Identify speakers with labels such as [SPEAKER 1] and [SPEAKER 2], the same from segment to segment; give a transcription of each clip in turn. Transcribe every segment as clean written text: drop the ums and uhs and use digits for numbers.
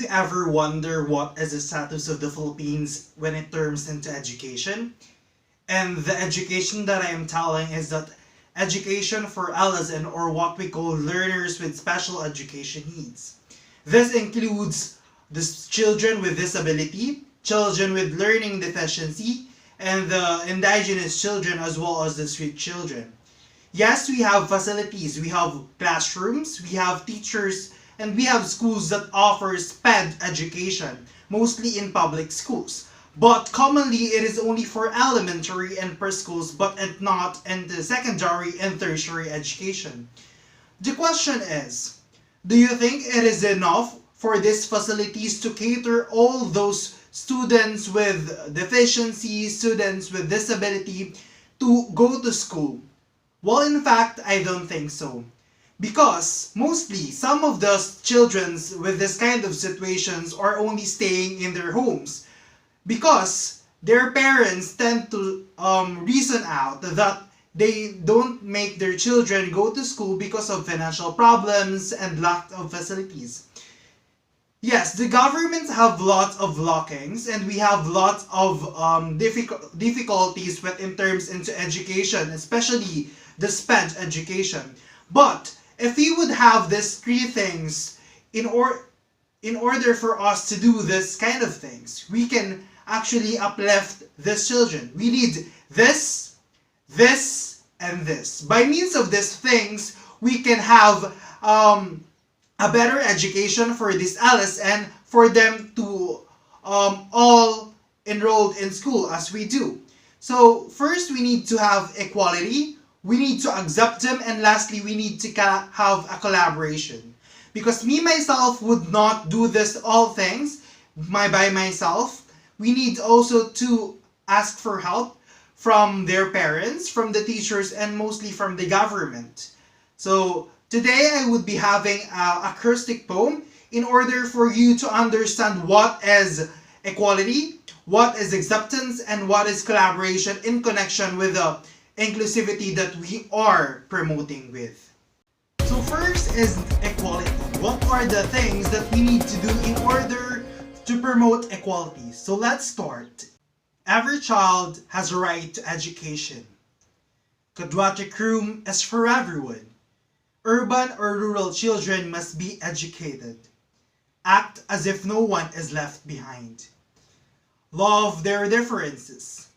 [SPEAKER 1] ever wonder what is the status of the Philippines when it terms into education? And the education that I am telling is that education for LSN, or what we call learners with special education needs. This includes the children with disability, children with learning deficiency, and the indigenous children as well as the street children. Yes, we have facilities, we have classrooms, we have teachers, and we have schools that offer SPED education, mostly in public schools. But commonly, it is only for elementary and preschools, but not in the secondary and tertiary education. The question is, do you think it is enough for these facilities to cater all those students with deficiencies, students with disability to go to school? Well, in fact, I don't think so. Because mostly, some of the children with this kind of situations are only staying in their homes. Because their parents tend to reason out that they don't make their children go to school because of financial problems and lack of facilities. Yes, the governments have lots of lockings, and we have lots of difficulties in terms into education, especially the SPED education. But if we would have these three things in order for us to do this kind of things, we can actually uplift these children. We need this, and this. By means of these things, we can have a better education for this LSN, for them to all enrolled in school as we do. So first, we need to have equality. We need to accept them, and lastly, we need to have a collaboration. Because me myself would not do this all things by myself. We need also to ask for help from their parents, from the teachers, and mostly from the government. So today I would be having an acrostic poem in order for you to understand what is equality, what is acceptance, and what is collaboration in connection with the inclusivity that we are promoting with. So first is equality. What are the things that we need to do in order to promote equality? So let's start. Every child has a right to education. Quadratic room is for everyone. Urban or rural children must be educated. Act as if no one is left behind. Love their differences.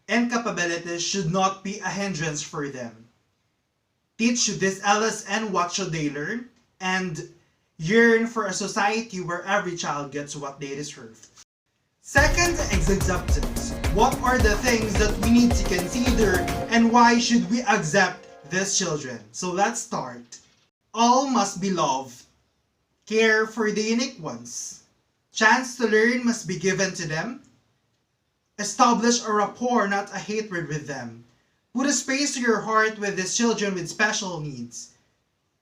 [SPEAKER 1] Incapabilities should not be a hindrance for them. Teach this LSN what should they learn, and yearn for a society where every child gets what they deserve. Second is acceptance. What are the things that we need to consider, and why should we accept these children? So let's start. All must be loved. Care for the unique ones. Chance to learn must be given to them. Establish a rapport, not a hatred with them. Put a space to your heart with these children with special needs.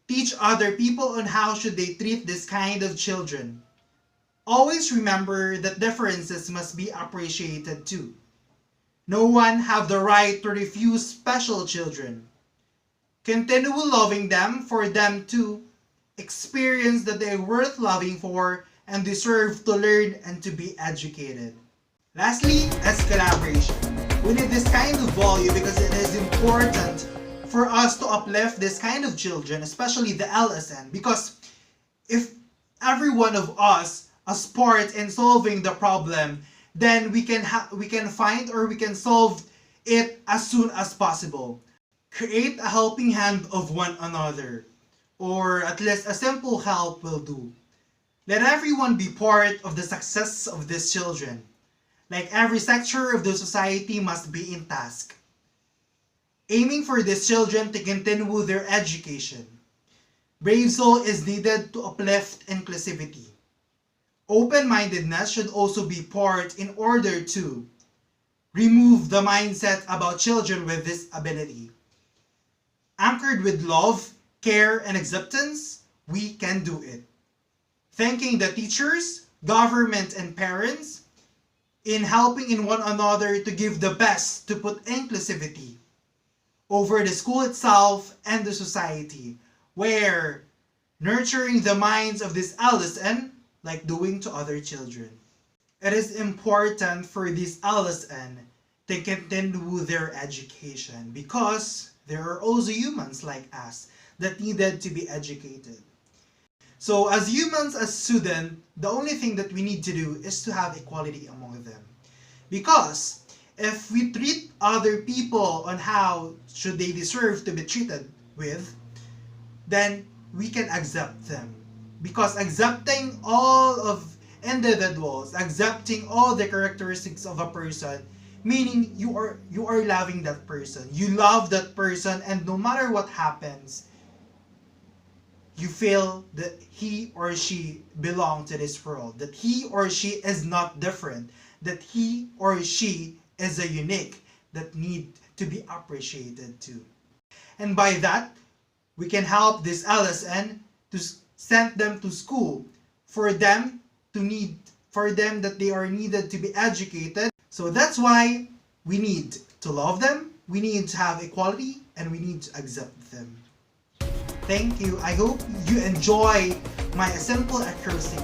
[SPEAKER 1] Teach other people on how should they treat this kind of children. Always remember that differences must be appreciated too. No one have the right to refuse special children. Continue loving them for them to experience that they are worth loving for and deserve to learn and to be educated. Lastly, is collaboration. We need this kind of value because it is important for us to uplift this kind of children, especially the LSN, because if every one of us as part in solving the problem, then we can find or we can solve it as soon as possible. Create a helping hand of one another, or at least a simple help will do. Let everyone be part of the success of these children. Like every sector of the society must be in task, aiming for these children to continue their education. Brave soul is needed to uplift inclusivity. Open-mindedness should also be part in order to remove the mindset about children with disability. Anchored with love, care, and acceptance, we can do it. Thanking the teachers, government, and parents in helping in one another to give the best to put inclusivity over the school itself and the society, where nurturing the minds of this LSN like doing to other children. It is important for this LSN to continue their education because there are also humans like us that needed to be educated. So as humans, as students, the only thing that we need to do is to have equality among them. Because if we treat other people on how should they deserve to be treated with, then we can accept them. Because accepting all of individuals, accepting all the characteristics of a person, meaning you are loving that person. You love that person, and no matter what happens, you feel that he or she belong to this world, that he or she is not different, that he or she is a unique that need to be appreciated too. And by that, we can help this LSN to send them to school for them that they are needed to be educated. So that's why we need to love them, we need to have equality, and we need to accept them. Thank you. I hope you enjoy my simple acrostic